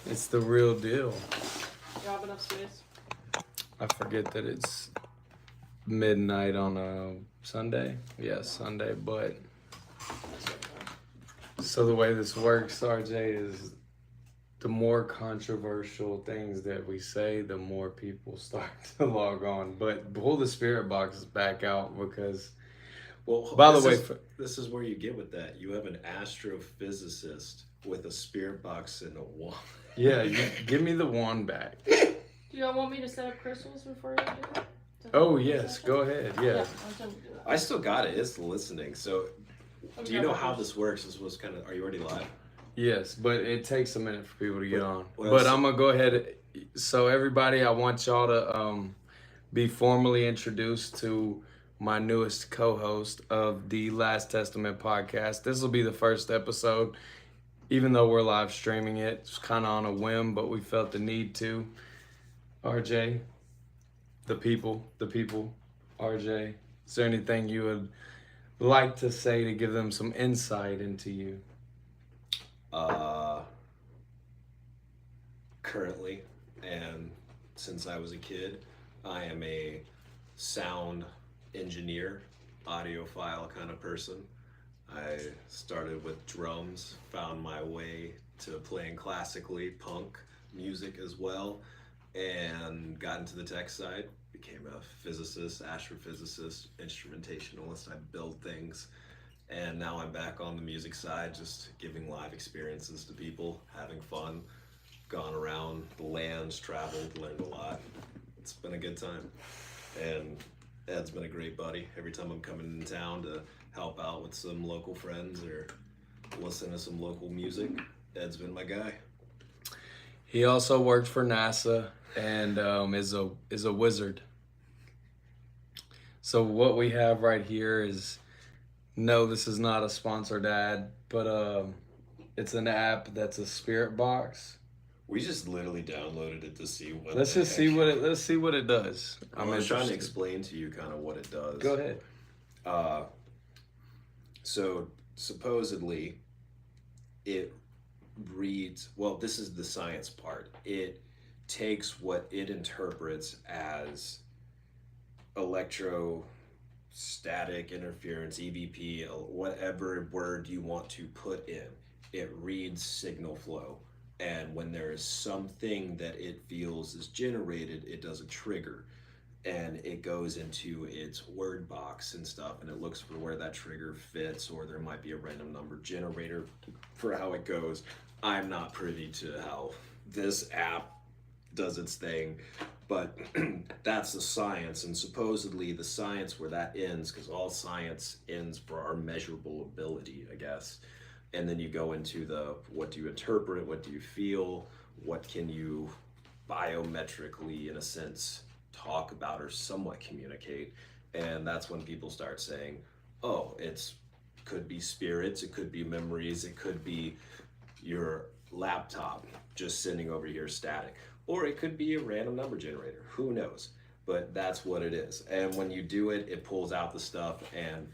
It's the real deal. You have enough space? I forget that it's midnight on a Sunday. Yes, Sunday, but so the way this works, RJ, is the more controversial things that we say, the more people start to log on. But pull the spirit boxes back out because, Well, by the way, this is where you get with that. You have an astrophysicist with a spirit box and a wand. yeah, you give me the wand back. Do y'all want me to set up crystals before you do it? Oh, yes, go ahead. Yeah. I was gonna do that. I still got it. It's listening. So, do you Okay, know how first. this works? This was kind of. Are you already live? Yes, but it takes a minute for people to get on. Well, But I'm gonna go ahead. So everybody, I want y'all to be formally introduced to my newest co-host of the Last Testament podcast. This will be the first episode, even though we're live streaming it. It's kind of on a whim, but we felt the need to. RJ, the people, RJ, is there anything you would like to say to give them some insight into you? Currently, and since I was a kid, I am a sound engineer, audiophile kind of person. I started with drums, found my way to playing classically, punk music as well, and got into the tech side. Became a physicist, astrophysicist, instrumentationalist. I build things. And now I'm back on the music side, just giving live experiences to people, having fun. Gone around the lands, traveled, learned a lot. It's been a good time. And Ed's been a great buddy. Every time I'm coming in town to help out with some local friends or listen to some local music, Ed's been my guy. He also worked for NASA and is a wizard. So what we have right here is, no, this is not a sponsored ad, but it's an app that's a spirit box. We just literally downloaded it to see what. Let's see what it does. I'm trying to explain to you kind of what it does. Go ahead. So supposedly, it reads. Well, this is the science part. It takes what it interprets as electrostatic interference, EVP, whatever word you want to put in. It reads signal flow. And when there is something that it feels is generated, it does a trigger. And it goes into its word box and stuff, and it looks for where that trigger fits, or there might be a random number generator for how it goes. I'm not privy to how this app does its thing, but that's the science. And supposedly the science where that ends, because all science ends for our measurable ability, I guess. And then you go into the what do you interpret, what do you feel, what can you biometrically, in a sense, talk about or somewhat communicate. And that's when people start saying, oh, could be spirits, it could be memories, it could be your laptop just sitting over here static, or it could be a random number generator, who knows. But that's what it is. And when you do it, it pulls out the stuff. And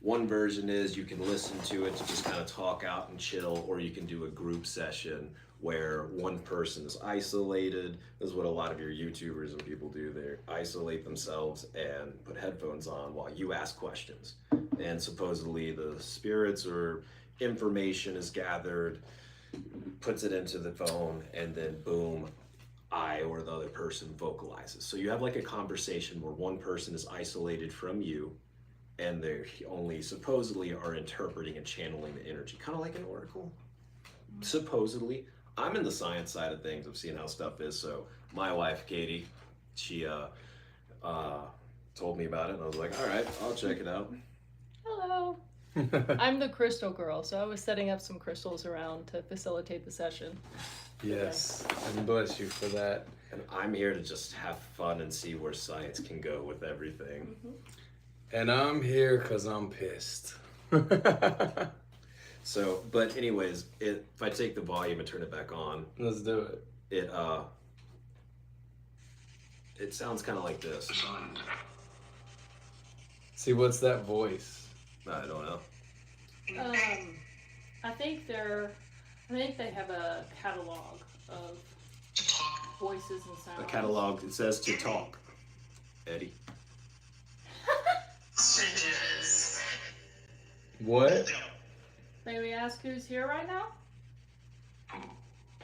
one version is you can listen to it to just kind of talk out and chill, or you can do a group session where one person is isolated. This is what a lot of your YouTubers and people do. They isolate themselves and put headphones on while you ask questions. And supposedly the spirits or information is gathered, puts it into the phone, and then boom, I or the other person vocalizes. So you have like a conversation where one person is isolated from you, and they only supposedly are interpreting and channeling the energy, kind of like an oracle. Supposedly. I'm in the science side of things. I've seen how stuff is. So my wife, Katie, she told me about it, and I was like, all right, I'll check it out. Hello. I'm the crystal girl, so I was setting up some crystals around to facilitate the session. Yes, and bless you for that. And I'm here to just have fun and see where science can go with everything. Mm-hmm. And I'm here because I'm pissed. So, but anyways, if I take the volume and turn it back on, Let's do it. It sounds kind of like this. See, what's that voice? I don't know. I think they have a catalog of voices and sounds. A catalog. It says to talk. Eddie. What? May we ask who's here right now?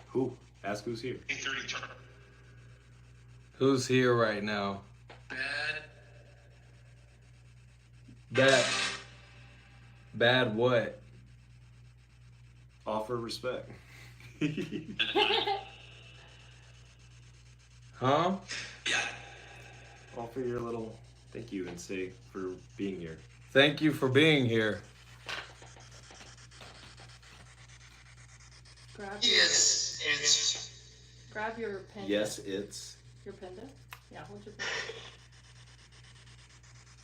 Who? Ask who's here. Who's here right now? Bad. Bad what? Offer respect. Huh? Offer your little thank you and say for being here. Thank you for being here. Grab your pendant. Yes, it's. Your pendant? Yeah, hold your pendant.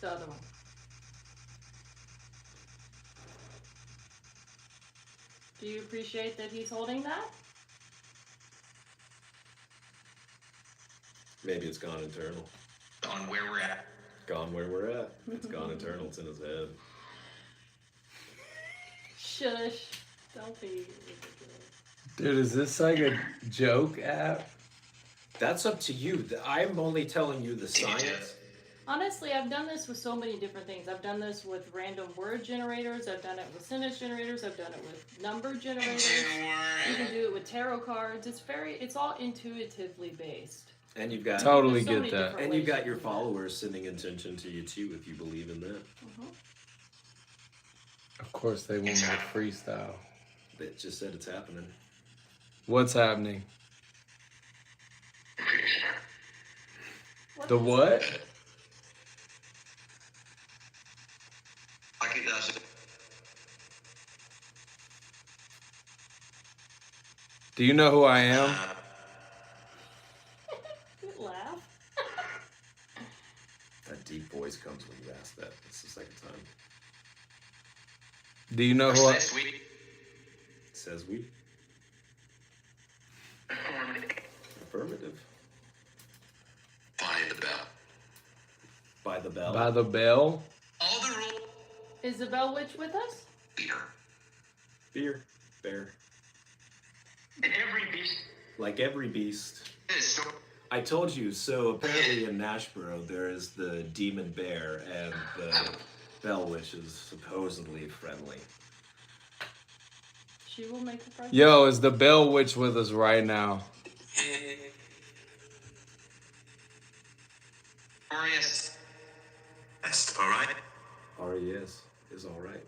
The other one. Do you appreciate that he's holding that? Maybe it's gone internal. On where we're at. Gone where we're at. It's gone internal. It's in his head. Shush. Don't be ridiculous. Dude, is this like a joke app? That's up to you. I'm only telling you the science. Honestly, I've done this with so many different things. I've done this with random word generators. I've done it with sentence generators. I've done it with number generators. You can do it with tarot cards. It's all intuitively based. And you've got Totally There's so get many that. different and you've ways got to your do that. followers sending attention to you too if you believe in that. Of course they want me to freestyle. It just said it's happening. What's happening? What The is what? Like it does. Do you know who I am? it? Laugh. That deep voice comes when you ask that. It's the second time. Do you know who I Next week. It says we. Affirmative. By the bell. By the bell. By the bell? All the rules. Is the Bell Witch with us? Beer. Beer. Bear. Every beast Like every beast. is so. I told you, so apparently in Nashboro there is the demon bear and the bell witch is supposedly friendly. She will make a present. Yo, is the bell witch with us right now? Glorious. That's all right. R.E.S. is alright.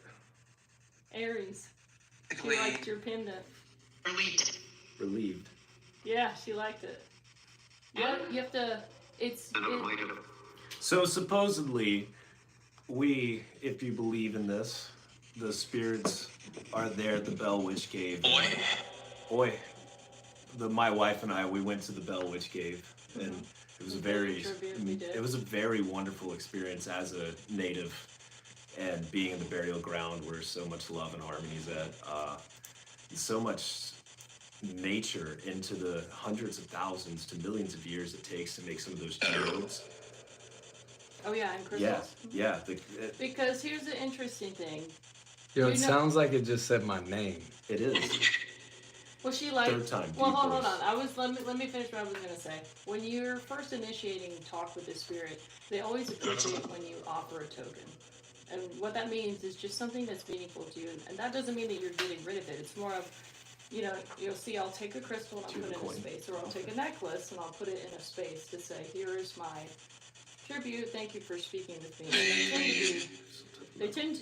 Aries. She liked your pendant. Elite. Relieved. Yeah, she liked it. Yeah, you have to. So supposedly, if you believe in this, the spirits are there at the Bell Witch Cave. Oi. My wife and I, we went to the Bell Witch Cave, and it was it was a very wonderful experience as a native, and being in the burial ground where so much love and harmony is at, so much nature into the hundreds of thousands to millions of years it takes to make some of those geodes. Oh yeah, and crystals. Yeah. Because here's the interesting thing. Yo, You it know- sounds like it just said my name. It is. Well, she liked. Third time. Well, deep hold voice. on. Let me finish what I was gonna say. When you're first initiating talk with the spirit, they always appreciate when you offer a token. And what that means is just something that's meaningful to you. And that doesn't mean that you're getting rid of it. It's more of, you'll see, I'll take a crystal and I'll To put the it in a coin. space, or I'll take a necklace and I'll put it in a space to say, here is my tribute. Thank you for speaking with me.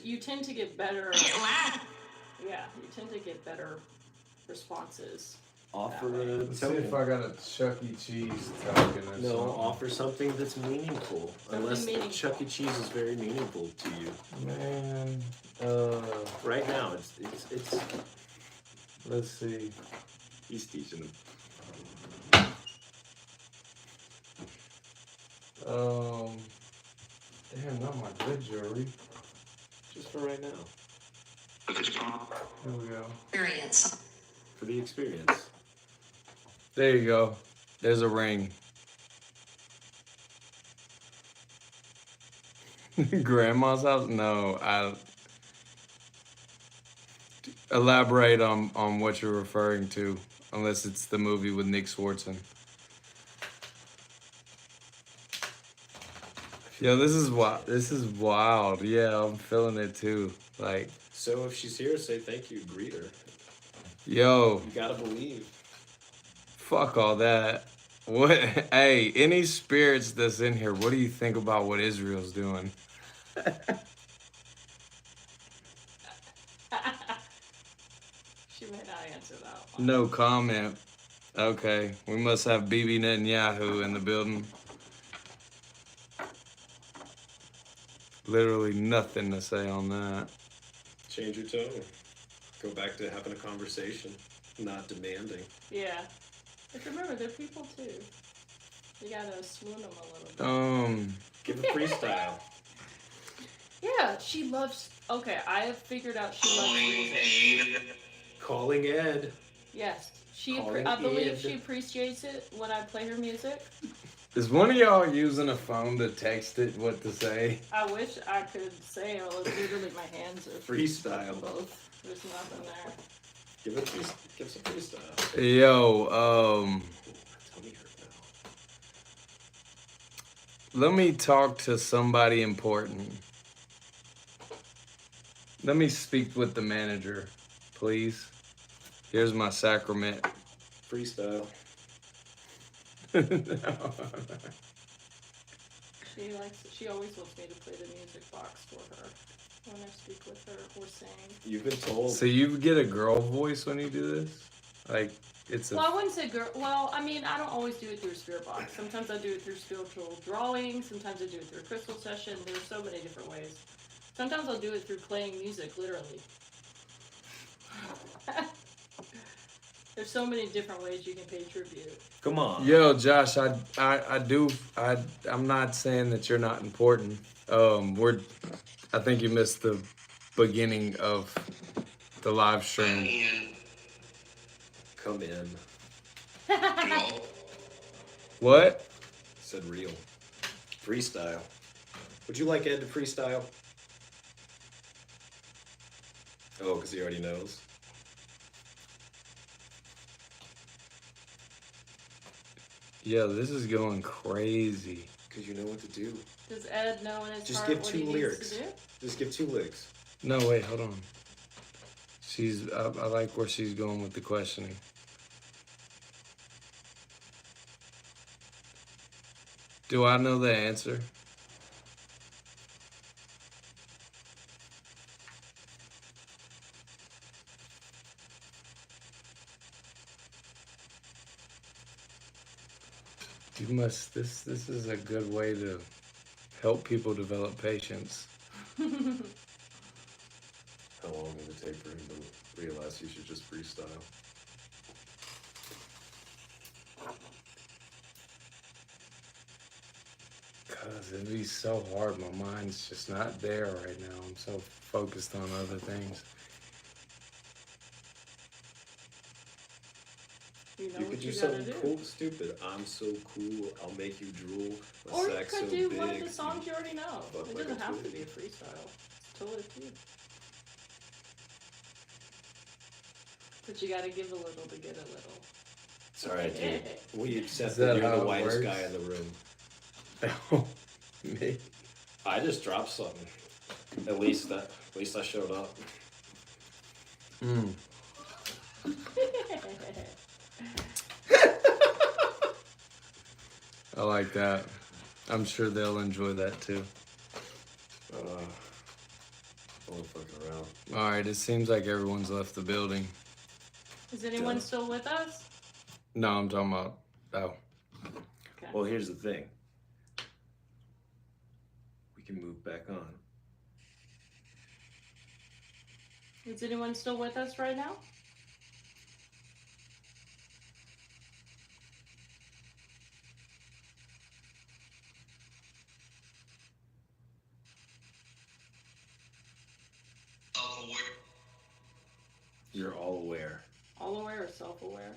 You tend to get better. Yeah, you tend to get better responses. Offer That way. a Let's see token. if I got a Chuck E. Cheese token or No, something. offer something that's meaningful. Unless meaningful. Chuck E. Cheese is very meaningful to you. Man, Right now, it's let's see. he's teaching them. Damn, not my good jewelry. Just for right now. Here we go. Experience. For the experience. There you go. There's a ring. Grandma's house? No, elaborate on what you're referring to. unless it's the movie with Nick Swartzen. Yo, this is wild. This is wild. Yeah, I'm feeling it too. Like, So if she's here, say thank you, greet her. yo, You gotta believe. fuck all that. What? Hey, any spirits that's in here, what do you think about what Israel's doing? She may not answer that one. No comment. Okay, we must have Bibi Netanyahu in the building. Literally nothing to say on that. Change your tone. Go back to having a conversation, not demanding. Yeah. But remember, they're people too. You gotta swoon them a little bit. Give a freestyle. Yeah, she loves. Okay, I have figured out she loves music. Calling Ed. Yes, Calling I believe Ed. she appreciates it when I play her music. Is one of y'all using a phone to text it what to say? I wish I could say it. Literally, my hands are Freestyle. both. There's nothing there. Give some freestyle. Yo, Tummy hurt now. let me talk to somebody important. Let me speak with the manager, please. Here's my sacrament. Freestyle. No. She always wants me to play the music box for her when I speak with her or sing. You've been told. So you get a girl voice when you do this? Like, it's a... Well, I wouldn't say girl. Well, I mean, I don't always do it through a spirit box. Sometimes I do it through spiritual drawing. Sometimes I do it through a crystal session. There's so many different ways. Sometimes I'll do it through playing music, literally. There's so many different ways you can pay tribute. Come on. Yo, Josh, I'm not saying that you're not important. I think you missed the beginning of the live stream. Come in. What? Said real. Freestyle. Would you like Ed to freestyle? Oh, because he already knows. Yo, this is going crazy. Because you know what to do. Does Ed know in his Just heart give what two he lyrics. needs to do? Just give 2 lyrics. No, wait, hold on. I like where she's going with the questioning. Do I know the answer? You must, this is a good way to help people develop patience. How long will it take for him to realize he should just freestyle? Cause it'd be so hard. My mind's just not there right now. I'm so focused on other things. You know You what could do you gotta something do. cool, stupid. I'm so cool, I'll make you drool. My Or you sack's could so do big. one of the songs you already know. Fuck It like doesn't a have to twig. be a freestyle. It's totally up to you. But you gotta give a little to get a little. It's alright, dude. We accept Is that that you're how the it whitest works? guy in the room. Oh, me? I just dropped something. At least I showed up. Mm. I like that. I'm sure they'll enjoy that too. I won't fucking around. All right, it seems like everyone's left the building. Is anyone Yeah. still with us? No, I'm talking about. Oh, Okay. Well, here's the thing. We can move back on. Is anyone still with us right now? You're all aware. All aware or self-aware?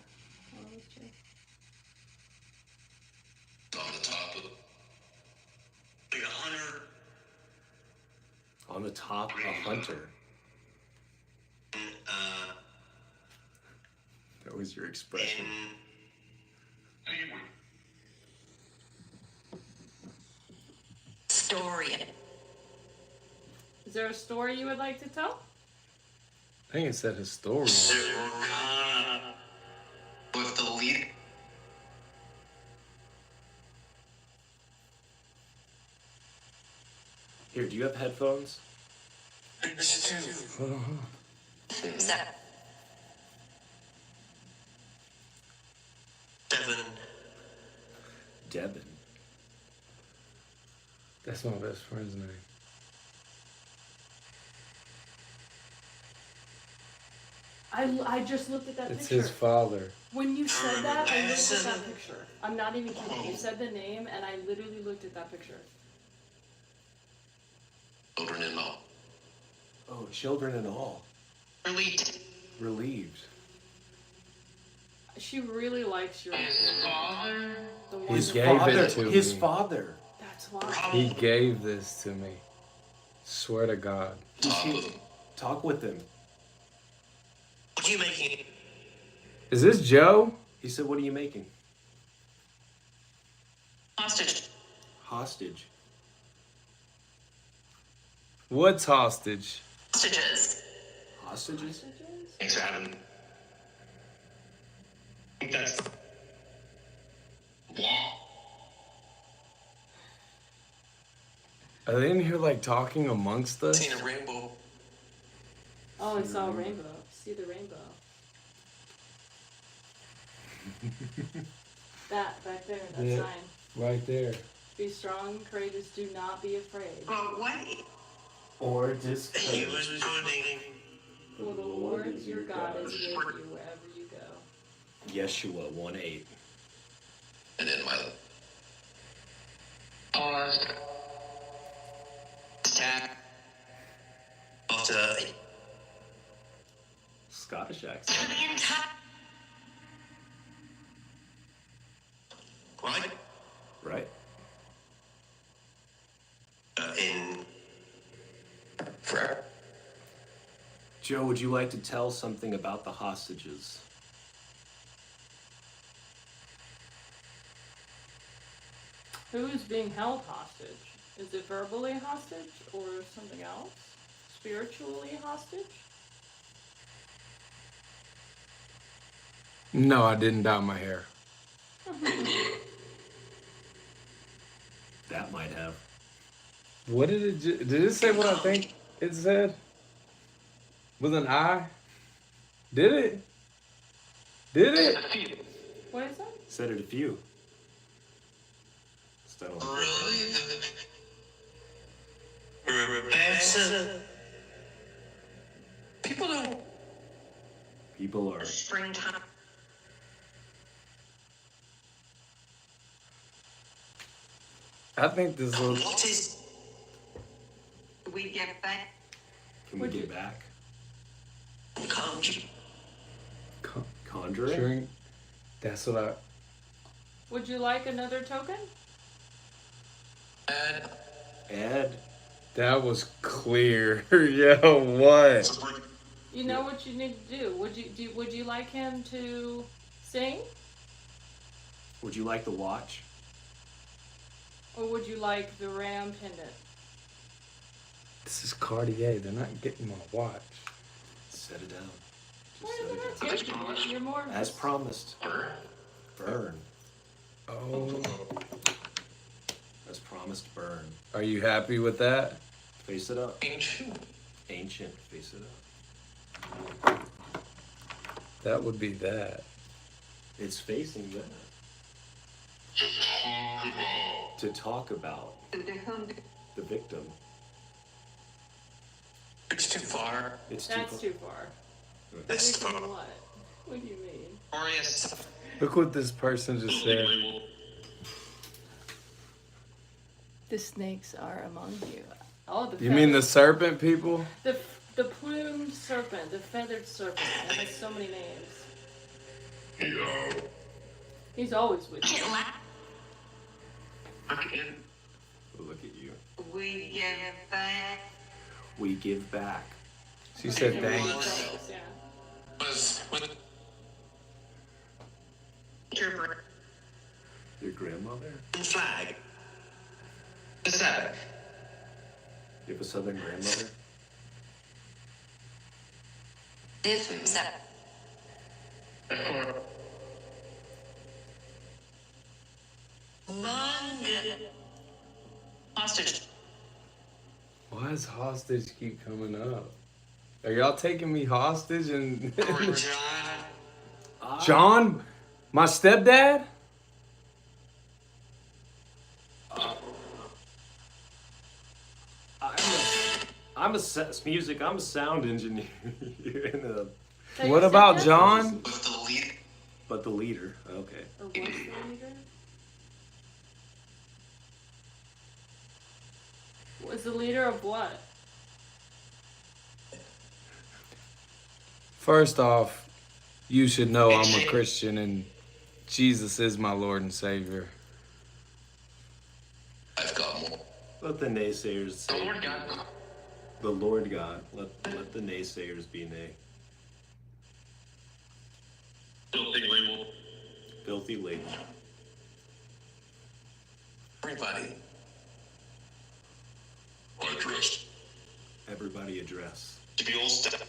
One of those two. On the top of like a hunter. On the top, a hunter. was your expression. Anyway, Story. Is there a story you would like to tell? I think it said historian. with the lead. Here, do you have headphones? Hold on. Devin. That's my best friend's name. I just looked at that It's picture. his father. When you said that, I looked at that picture. I'm not even kidding. You said the name, and I literally looked at that picture. Children and all. Oh, children and all. Relieved. She really likes your Father. the one. He His gave father. it to His me. father. That's why. He gave this to me. Swear to God. Talk with him. What are you making? Is this Joe? He said, "What are you making?" Hostage. Hostage. What's hostage? Hostages. Hostages? Thanks for having me. I think that's Wow. Are they in here like talking amongst us? seen a rainbow. Oh, I saw a rainbow. See the rainbow. That back there, that Yeah. sign. Right there. Be strong, courageous, do not be afraid. But what? Or just. He was putting For the Lord your God is with you wherever you go. Yeshua 1:8. And in my attack. After Scottish accent. right? Right? In forever. Joe, would you like to tell something about the hostages? Who is being held hostage? Is it verbally hostage or something else? Spiritually hostage? No, I didn't dye my hair. That might have. What did it? Did it say what I think it said? With an I? Did it? Did it? What is that? Said it a few. Instead of People don't people are. springtime. I think this looks. What is we get back? Can we get back? Conjure. Conjuring? Drink. That's what I. Would you like another token? Ed. That was clear. Yo, what? You know what you need to do. Would you like him to sing? Would you like the watch? Or would you like the ram pendant? This is Cartier. They're not getting my watch. Set it down. Why Just are they set not it down. taking it? You're more. As promised. Burn. Oh. As promised, burn. Are you happy with that? Face it up. Ancient. Ancient. Face it up. That would be that. It's facing that. To talk about the victim. It's too far. It's That's too too far. That's Victim what? What do you mean? glorious. Look what this person just said. The snakes are among you. Oh, the You mean the feathered- serpent people? the plumed serpent, the feathered serpent. It has so many names. He's always with you. Look at you. We get back. We give back. She said thanks. Yeah. Was when your Your grandmother? flag. The Sabbath. You have a Southern grandmother? This Sabbath. London. Hostage. Why does hostage keep coming up? Are y'all taking me hostage? And John, my stepdad? I'm a sound engineer. What about John? But the lead. But the leader, okay. Or was the leader? Was the leader of what? First off, you should know I'm a Christian and Jesus is my Lord and Savior. I've got more. Let the naysayers say. The Lord God. The Lord God. Let the naysayers be nay. Filthy label. Filthy label. Everybody. Addressed. Everybody address. To be all step.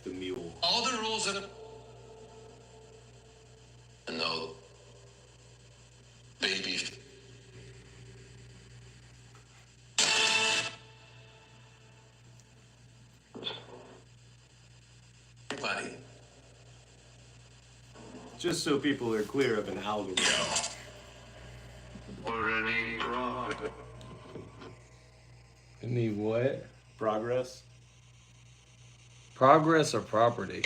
The mule. All the rules of. And no. Baby. Everybody. Just so people are clear of an algorithm. Or any wrong. Any what? Progress. Progress or property?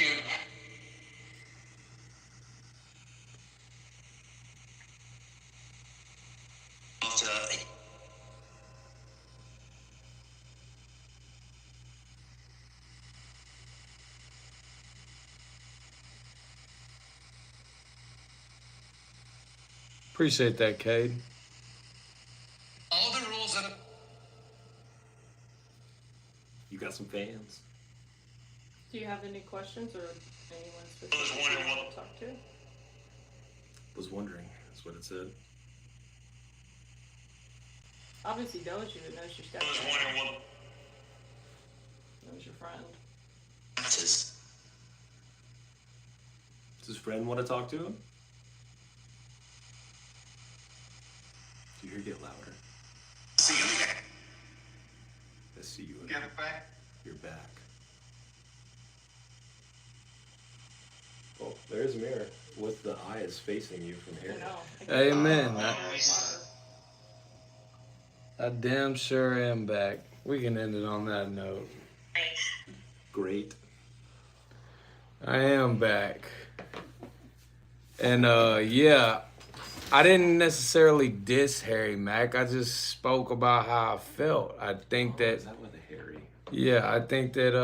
Appreciate that, Cade. All the rules of. You got some fans. Do you have any questions or anyone I was specific wondering you want what- to talk to? Was wondering. That's what it said. Obviously knows you and knows your I was stepdad. wondering what. Knows your friend. Matters. Does his friend want to talk to him? Do you hear get louder? See you. I see you. Get it back. You're back. Oh, there's a mirror with the eyes facing you from I here. know. Amen. Water. I damn sure am back. We can end it on that note. Great. I am back. And yeah, I didn't necessarily diss Harry Mack. I just spoke about how I felt. I think that Is that with a Harry? yeah, I think that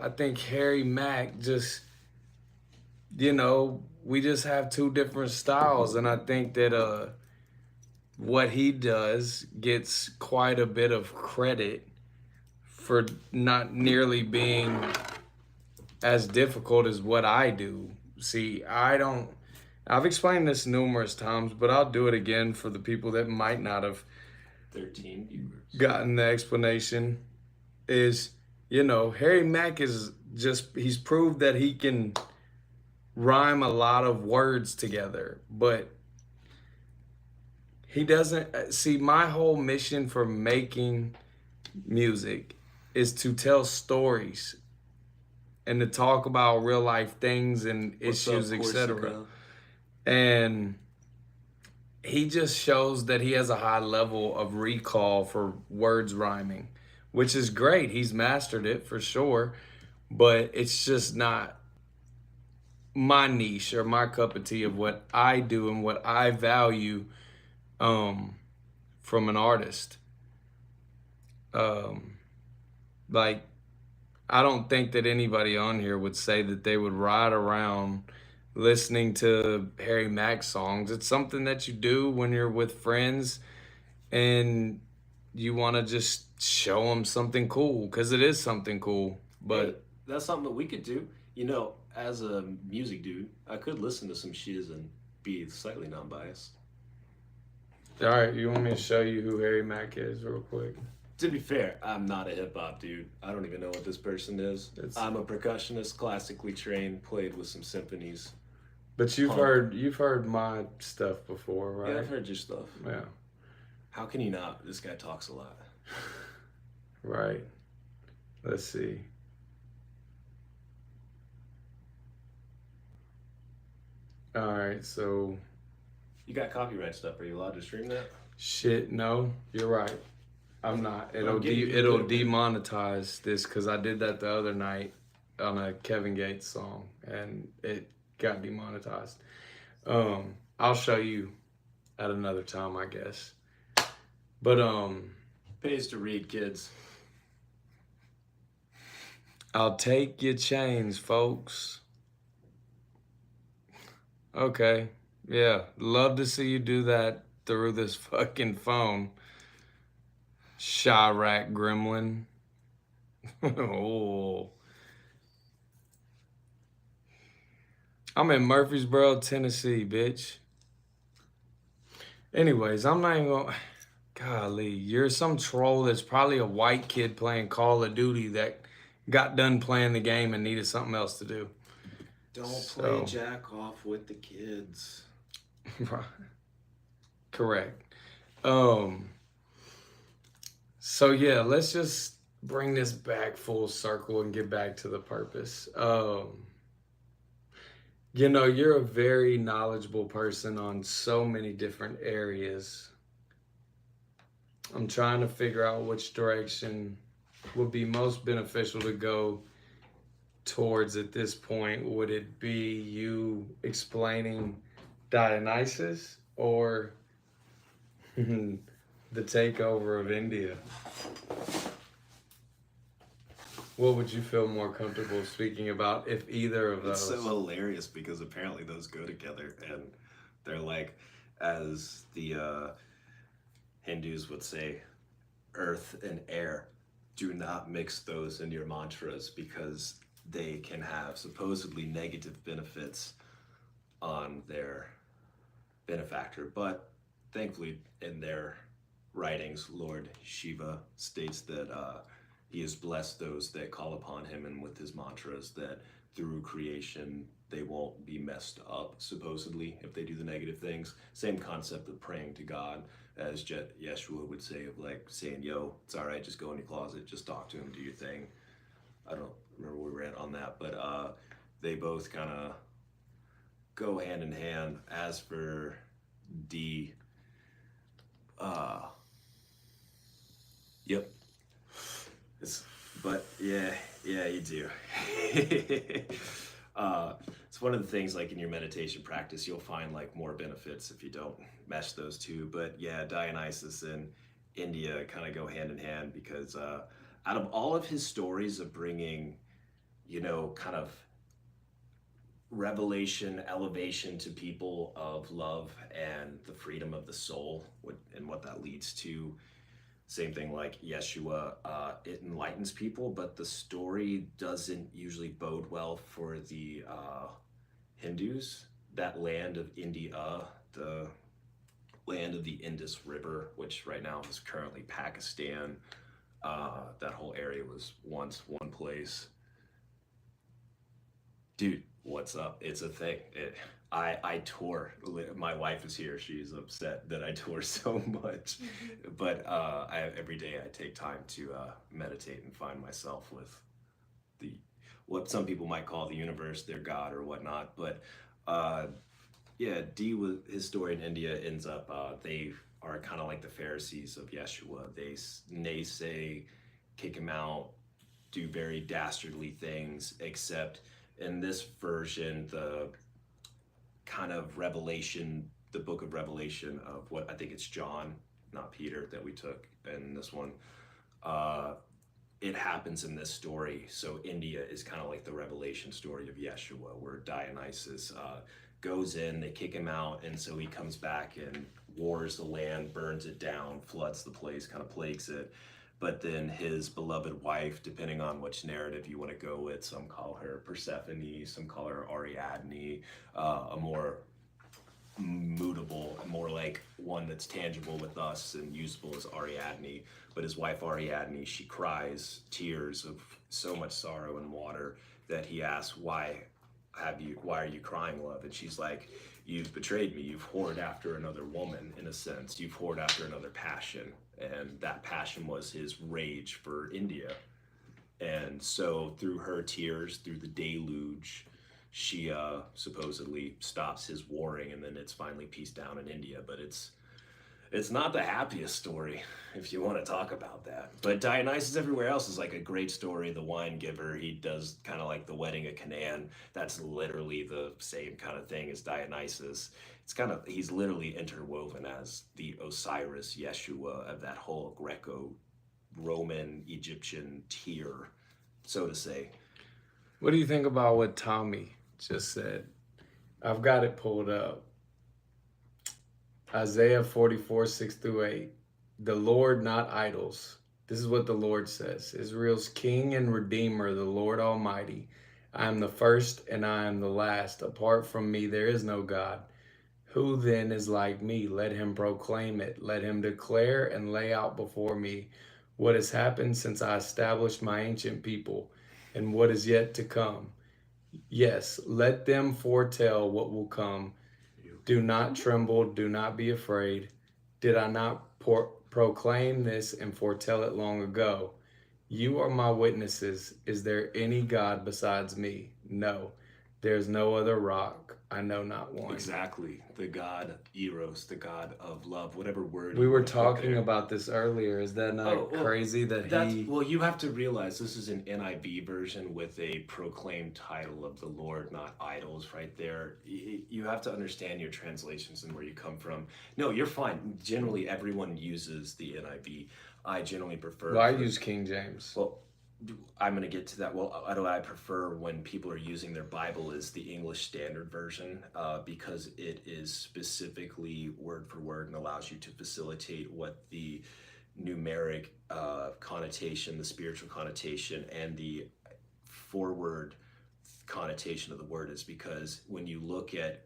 I think Harry Mack just, you know, we just have two different styles, and I think that what he does gets quite a bit of credit for not nearly being as difficult as what I do. See, I've explained this numerous times, but I'll do it again for the people that might not have 13 viewers. gotten the explanation. Is, you know, Harry Mack is just, he's proved that he can rhyme a lot of words together, but he doesn't see. My whole mission for making music is to tell stories and to talk about real life things and What's issues, up, etc. Corsica? And he just shows that he has a high level of recall for words rhyming, which is great. He's mastered it for sure, but it's just not my niche or my cup of tea of what I do and what I value from an artist. Like, I don't think that anybody on here would say that they would ride around listening to Harry Mack songs. It's something that you do when you're with friends and you want to just show them something cool, because it is something cool. But Hey, that's something that we could do. You know, as a music dude, I could listen to some shiz and be slightly non-biased. All right, you want me to show you who Harry Mack is real quick? To be fair, I'm not a hip hop dude. I don't even know what this person is. I'm a percussionist, classically trained, played with some symphonies. But you've heard my stuff before, right? Yeah, I've heard your stuff. Yeah. How can you not? This guy talks a lot. Right. Let's see. All right, so You got copyright stuff. Are you allowed to stream that? shit. No, you're right. I'm not. It'll give you a it'll little bit. demonetize this because I did that the other night on a Kevin Gates song and it got demonetized. I'll show you at another time, I guess. But Pays to read, kids. I'll take your chains, folks. Okay. Yeah. Love to see you do that through this fucking phone. Chirac gremlin. Oh. I'm in Murfreesboro, Tennessee, bitch. Anyways, I'm not even gonna... Golly, you're some troll that's probably a white kid playing Call of Duty that got done playing the game and needed something else to do. Don't So- play jack off with the kids. Correct. So yeah, let's just bring this back full circle and get back to the purpose. You know, you're a very knowledgeable person on so many different areas. I'm trying to figure out which direction would be most beneficial to go towards at this point. Would it be you explaining Dionysus or the takeover of India? What would you feel more comfortable speaking about if either of It's those? so hilarious because apparently those go together, and they're like, as the Hindus would say, earth and air. Do not mix those in your mantras because they can have supposedly negative benefits on their benefactor. But thankfully, in their writings, Lord Shiva states that he has blessed those that call upon him, and with his mantras that through creation they won't be messed up, supposedly, if they do the negative things. Same concept of praying to God, as Yeshua would say, of like saying, yo, it's all right, just go in your closet, just talk to him, do your thing. I don't remember where we were at on that, but they both kind of go hand in hand. As for D, yep. But yeah, you do. It's one of the things, like in your meditation practice, you'll find like more benefits if you don't mesh those two. But yeah, Dionysus and India kind of go hand in hand because out of all of his stories of bringing, you know, kind of revelation, elevation to people of love and the freedom of the soul, and what that leads to. Same thing like Yeshua, it enlightens people, but the story doesn't usually bode well for the Hindus. That land of India, the land of the Indus River, which right now is currently Pakistan, that whole area was once one place. Dude, what's up? It's a thing. I tour. My wife is here. She's upset that I tour so much. But every day I take time to meditate and find myself with what some people might call the universe, their God or whatnot. But yeah, D, with his story in India, ends up, they are kind of like the Pharisees of Yeshua. They naysay, kick him out, do very dastardly things, except in this version, the kind of revelation, the book of Revelation of what I think it's John, not Peter, that we took in this one. It happens in this story. So India is kind of like the revelation story of Yeshua, where Dionysus goes in, they kick him out, and so he comes back and wars the land, burns it down, floods the place, kind of plagues it. But then his beloved wife, depending on which narrative you want to go with, some call her Persephone, some call her Ariadne, a more mutable and more like one that's tangible with us and usable as Ariadne. But his wife Ariadne, she cries tears of so much sorrow and water that he asks, why are you crying, love? And she's like, you've betrayed me. You've whored after another woman, in a sense. You've whored after another passion. And that passion was his rage for India. And so through her tears, through the deluge, she supposedly stops his warring, and then it's finally peace down in India. But it's not the happiest story, if you want to talk about that. But Dionysus everywhere else is like a great story. The wine giver, he does kind of like the wedding of Canaan. That's literally the same kind of thing as Dionysus. It's kind of, he's literally interwoven as the Osiris Yeshua of that whole Greco-Roman Egyptian tier, so to say. What do you think about what Tommy just said? I've got it pulled up. Isaiah 44, 6-8. The Lord, not idols. This is what the Lord says. Israel's King and Redeemer, the Lord Almighty. I am the first and I am the last. Apart from me, there is no God. Who then is like me? Let him proclaim it. Let him declare and lay out before me what has happened since I established my ancient people and what is yet to come. Yes, let them foretell what will come. Do not tremble, do not be afraid. Did I not proclaim this and foretell it long ago? You are my witnesses. Is there any God besides me? No, there's no other rock. I know not one. Exactly. The God Eros, the God of love, whatever word. We you were wanna put talking there. about this earlier. Is that not crazy that he... Well, you have to realize this is an NIV version with a proclaimed title of the Lord, not idols, right there. You have to understand your translations and where you come from. No, you're fine. Generally, everyone uses the NIV. I generally prefer... Well, I use King James. Well, I'm going to get to that. Well, what I prefer when people are using their Bible is the English Standard Version because it is specifically word for word and allows you to facilitate what the numeric connotation, the spiritual connotation, and the forward connotation of the word is. Because when you look at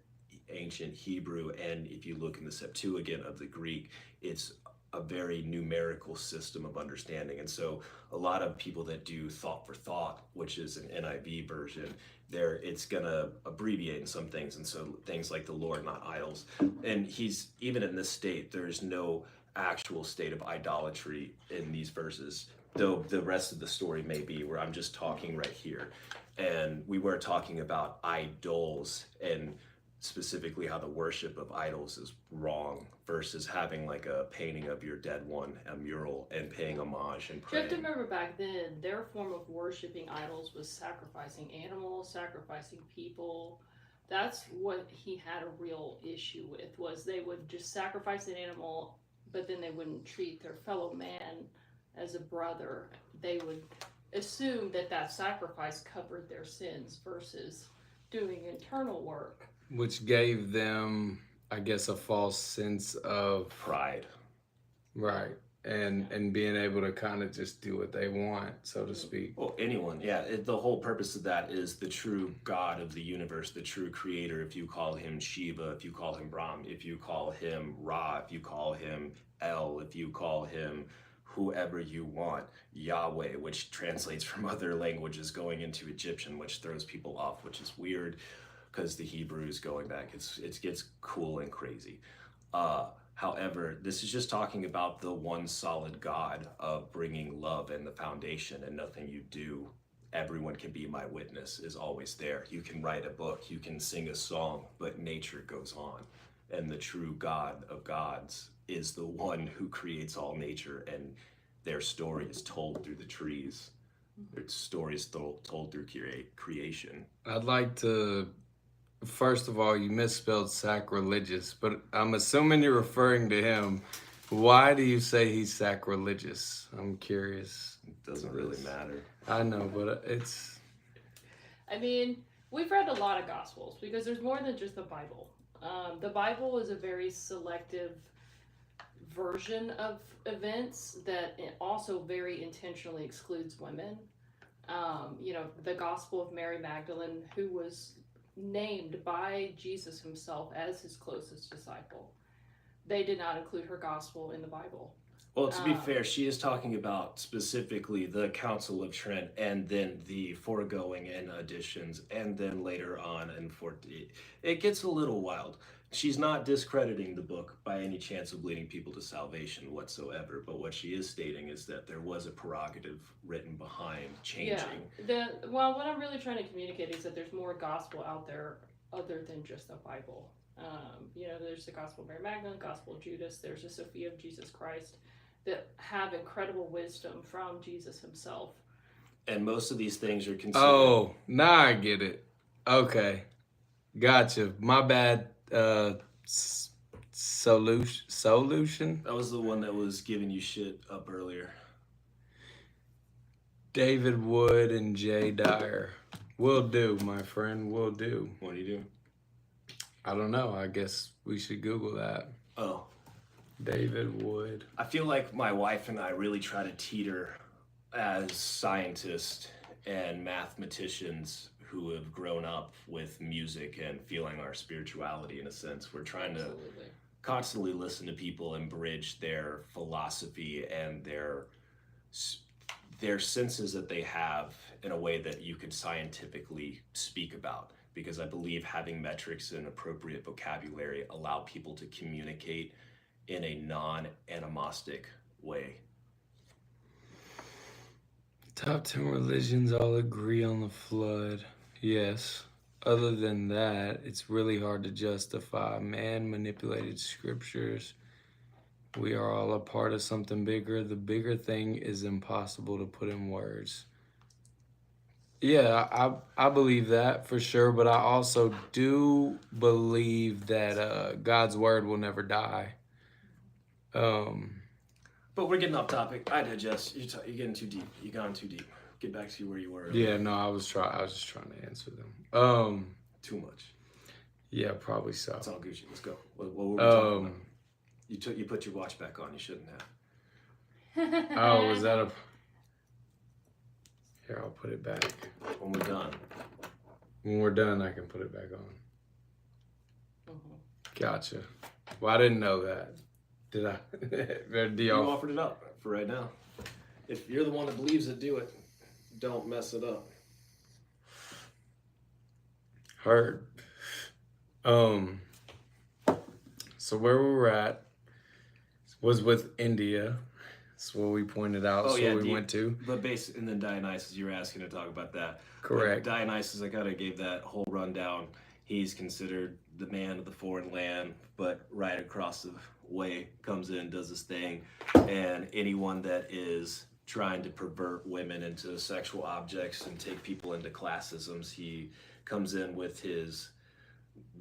ancient Hebrew and if you look in the Septuagint of the Greek, it's a very numerical system of understanding. And so a lot of people that do thought for thought, which is an NIV version, it's gonna abbreviate in some things. And so things like the Lord, not idols. And he's, even in this state, there's no actual state of idolatry in these verses, though the rest of the story may be, where I'm just talking right here. And we were talking about idols and specifically how the worship of idols is wrong versus having like a painting of your dead one, a mural, and paying homage and You praying. have to remember back then, their form of worshiping idols was sacrificing animals, sacrificing people. That's what he had a real issue with, was they would just sacrifice an animal, but then they wouldn't treat their fellow man as a brother. They would assume that that sacrifice covered their sins versus doing internal work. Which gave them, I guess, a false sense of Pride. right, and being able to kind of just do what they want, so to speak. Well, anyone, yeah. The whole purpose of that is the true God of the universe, the true creator. If you call him Shiva, if you call him Brahm, if you call him Ra, if you call him El, if you call him whoever you want, Yahweh, which translates from other languages going into Egyptian, which throws people off, which is weird. Because the Hebrews going back, it gets cool and crazy. However, this is just talking about the one solid God of bringing love and the foundation, and nothing you do, everyone can be my witness, is always there. You can write a book, you can sing a song, but nature goes on. And the true God of gods is the one who creates all nature, and their story is told through the trees. Their story is told through creation. I'd like to... First of all, you misspelled sacrilegious, but I'm assuming you're referring to him. Why do you say he's sacrilegious? I'm curious. It doesn't really matter. I know, but it's... I mean, we've read a lot of Gospels because there's more than just the Bible. The Bible is a very selective version of events that also very intentionally excludes women. The Gospel of Mary Magdalene, who was named by Jesus himself as his closest disciple. They did not include her gospel in the Bible. Well, to be fair, she is talking about specifically the Council of Trent and then the foregoing and additions, and then later on in 40. It gets a little wild. She's not discrediting the book by any chance of leading people to salvation whatsoever, but what she is stating is that there was a prerogative written behind changing. Well, what I'm really trying to communicate is that there's more gospel out there other than just the Bible. There's the Gospel of Mary Magdalene, Gospel of Judas, there's the Sophia of Jesus Christ, that have incredible wisdom from Jesus himself. And most of these things are considered... Oh, now I get it. Okay. Gotcha. My bad. Solution? That was the one that was giving you shit up earlier. David Wood and Jay Dyer. Will do, my friend. Will do. What do you do? I don't know. I guess we should Google that. Oh. David Wood. I feel like my wife and I really try to teeter as scientists and mathematicians who have grown up with music and feeling our spirituality in a sense. We're trying to constantly listen to people and bridge their philosophy and their senses that they have in a way that you could scientifically speak about. Because I believe having metrics and appropriate vocabulary allow people to communicate in a non-animostic way. Top 10 religions all agree on the flood. Yes. Other than that, it's really hard to justify. Man manipulated scriptures. We are all a part of something bigger. The bigger thing is impossible to put in words. Yeah, I believe that for sure, but I also do believe that God's word will never die. But we're getting off topic. I digest. You're getting too deep. You've gone too deep. Get back to where you were. Yeah, no, I was just trying to answer them. Too much. Yeah, probably so. It's all Gucci. Let's go. What were we talking about? You put your watch back on. You shouldn't have. Oh, was that a... Here, I'll put it back. When we're done. When we're done, I can put it back on. Mm-hmm. Gotcha. Well, I didn't know that. Did I? You offered it up for right now. If you're the one that believes it, do it. Don't mess it up. Heard. So where we were at was with India. That's what we pointed out. That's what we went to. But and then Dionysus, you were asking to talk about that. Correct. But Dionysus, I kind of gave that whole rundown. He's considered the man of the foreign land, but right across the way comes in, does his thing. And anyone that is trying to pervert women into sexual objects and take people into classisms, he comes in with his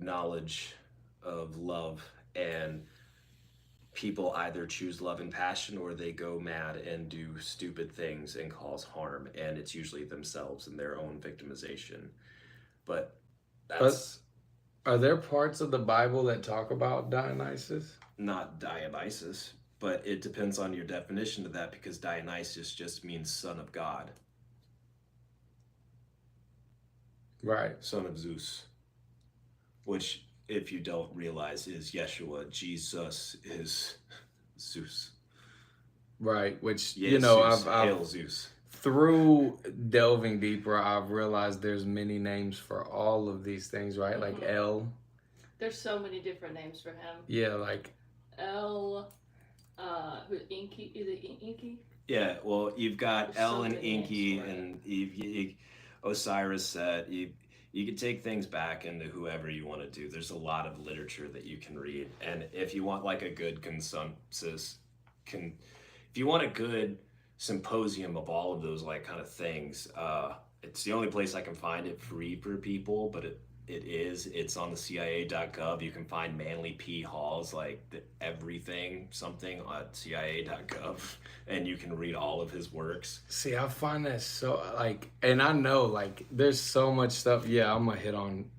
knowledge of love, and people either choose love and passion or they go mad and do stupid things and cause harm, and it's usually themselves and their own victimization. But that's... Are there parts of the Bible that talk about Dionysus? Not Dionysus, but it depends on your definition of that, because Dionysus just means son of God. Right. Son of Zeus. Which, if you don't realize, is Yeshua. Jesus is Zeus. Right, which, Yes, Zeus. Hail Zeus. Through delving deeper, I've realized there's many names for all of these things, right? Mm-hmm. Like El. There's so many different names for him. Yeah, like El, Inky, is it Inky? Yeah, well, you've got There's El so and many names Inky, for it. and Osiris Set. You can take things back into whoever you want to do. There's a lot of literature that you can read, and if you want like a good consensus, if you want a good symposium of all of those like kind of things, it's the only place I can find it free for people, but it's on the CIA.gov. You can find Manly P. Hall's like everything something at CIA.gov, and you can read all of his works. See, I find that so like, and I know like there's so much stuff. Yeah, I'm gonna hit on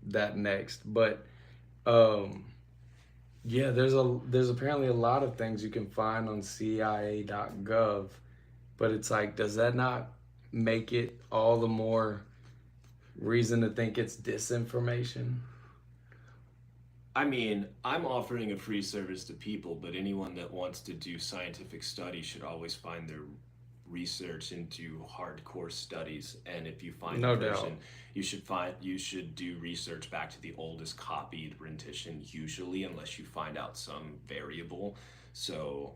that next, but yeah, there's apparently a lot of things you can find on CIA.gov, but it's like, does that not make it all the more reason to think it's disinformation? I mean, I'm offering a free service to people, but anyone that wants to do scientific study should always find their research into hardcore studies. And if you find No a doubt. version, you should do research back to the oldest copied rendition usually, unless you find out some variable. So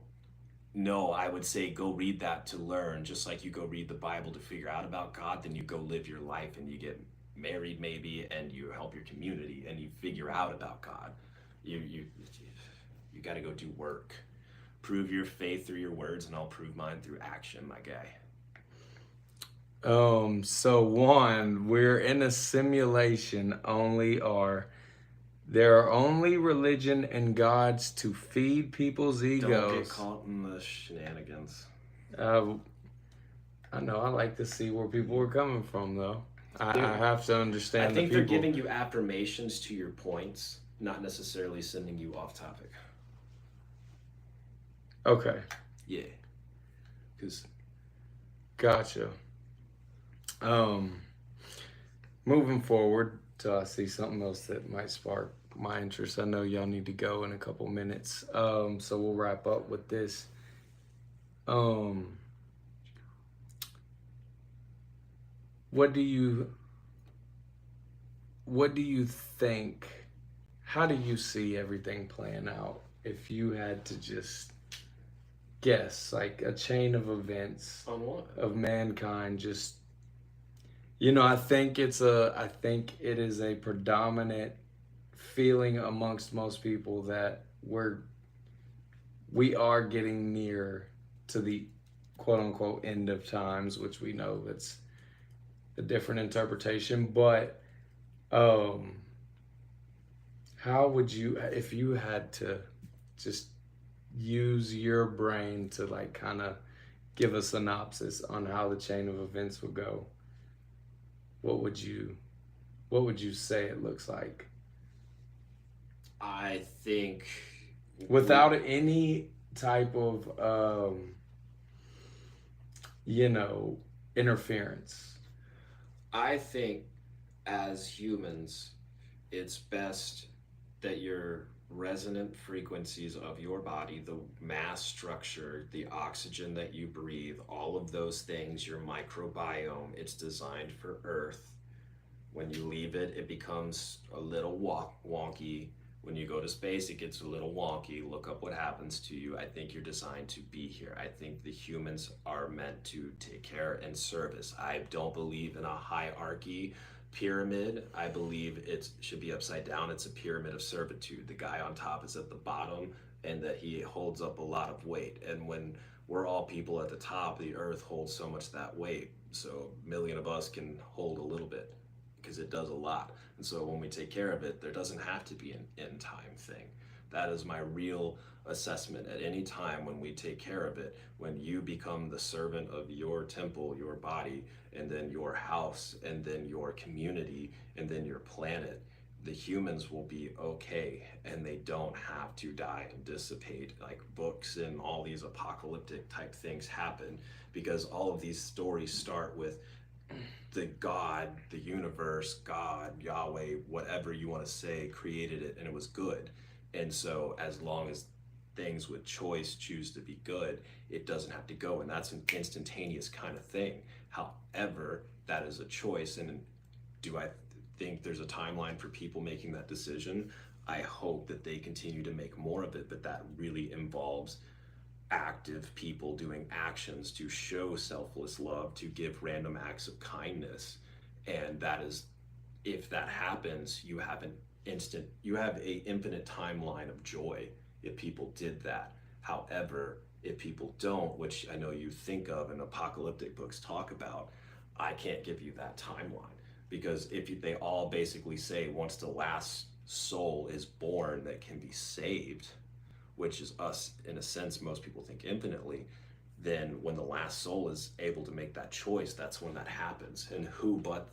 no, I would say go read that to learn, just like you go read the Bible to figure out about God, then you go live your life and you get married maybe and you help your community and you figure out about God. You got to go do work. Prove your faith through your words and I'll prove mine through action, my guy. So one, we're in a simulation there are only religion and gods to feed people's egos. Don't get caught in the shenanigans. I know, I like to see where people are coming from though. I have to understand. I think the they're people. giving you affirmations to your points, not necessarily sending you off topic. Okay. Yeah. Because Gotcha. Moving forward till I see something else that might spark my interest. I know y'all need to go in a couple minutes. So we'll wrap up with this. What do you think? How do you see everything playing out if you had to just guess, like a chain of events on what? of mankind just I think it is a predominant feeling amongst most people that we are getting near to the quote unquote end of times, which we know it's a different interpretation, but how would you, if you had to just use your brain to like kind of give a synopsis on how the chain of events would go, what would you say it looks like? I think without any type of interference. I think as humans, it's best that your resonant frequencies of your body, the mass structure, the oxygen that you breathe, all of those things, your microbiome, it's designed for Earth. When you leave it, it becomes a little wonky. When you go to space, it gets a little wonky. Look up what happens to you. I think you're designed to be here. I think the humans are meant to take care and service. I don't believe in a hierarchy pyramid. I believe it should be upside down. It's a pyramid of servitude. The guy on top is at the bottom and that he holds up a lot of weight. And when we're all people at the top, the earth holds so much that weight. So a million of us can hold a little bit because it does a lot. And so when we take care of it, there doesn't have to be an end time thing. That is my real assessment. At any time when we take care of it, when you become the servant of your temple, your body, and then your house, and then your community, and then your planet, the humans will be okay, and they don't have to die and dissipate like books and all these apocalyptic type things happen, because all of these stories start with the God, the universe, God, Yahweh, whatever you want to say, created it and it was good. And so as long as things with choice choose to be good, it doesn't have to go. And that's an instantaneous kind of thing. However, that is a choice. And do I think there's a timeline for people making that decision? I hope that they continue to make more of it, but that really involves active people doing actions to show selfless love, to give random acts of kindness. And that is, if that happens, you have an infinite timeline of joy if people did that. However, if people don't, which I know you think of and apocalyptic books talk about, I can't give you that timeline, because if they all basically say once the last soul is born that can be saved, which is us in a sense, most people think infinitely, then when the last soul is able to make that choice, that's when that happens. And who but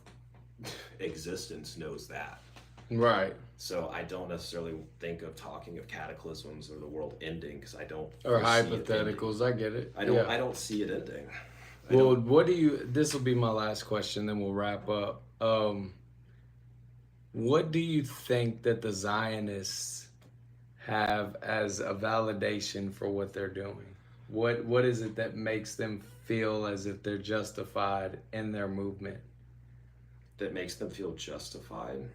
existence knows that? Right. So I don't necessarily think of talking of cataclysms or the world ending, because I don't. Or hypotheticals. I get it. I don't see it ending. Well, what do you? This will be my last question, then we'll wrap up. What do you think that the Zionists have as a validation for what they're doing? What is it that makes them feel as if they're justified in their movement? That makes them feel justified.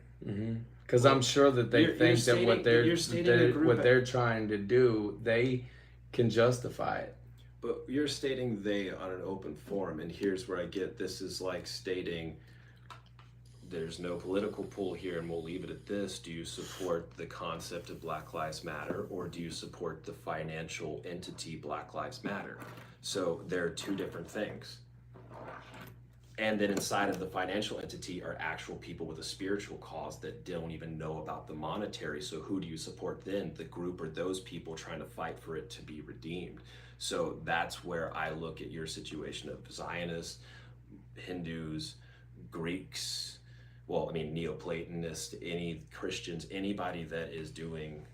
Because I'm sure that they think that you're stating a group what they're trying to do, they can justify it. But you're stating they on an open forum, and here's where I get this is like stating there's no political pull here and we'll leave it at this. Do you support the concept of Black Lives Matter, or do you support the financial entity Black Lives Matter? So there are two different things. And then inside of the financial entity are actual people with a spiritual cause that don't even know about the monetary. So who do you support then? The group or those people trying to fight for it to be redeemed? So that's where I look at your situation of Zionists, Hindus, Greeks, well, I mean, Neoplatonists, any Christians, anybody that is doing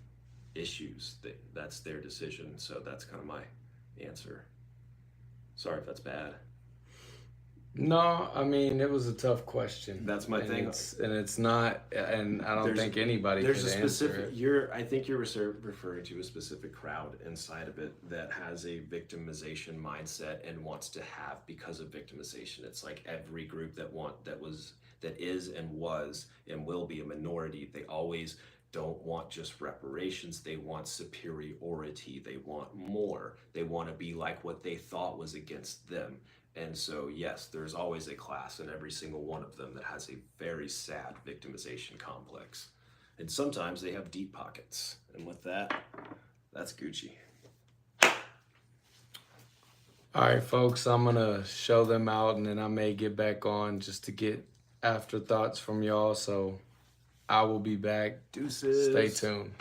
issues, that's their decision. So that's kind of my answer. Sorry if that's bad. No, I mean, it was a tough question. That's my thing. It's not, and I don't think anybody there's could a answer specific it. I think you're referring to a specific crowd inside of it that has a victimization mindset and wants to have because of victimization. It's like every group that is and was and will be a minority, they always don't want just reparations. They want superiority. They want more. They want to be like what they thought was against them. And so, yes, there's always a class in every single one of them that has a very sad victimization complex. And sometimes they have deep pockets. And with that, that's Gucci. All right, folks, I'm going to show them out, and then I may get back on just to get afterthoughts from y'all. So I will be back. Deuces. Stay tuned.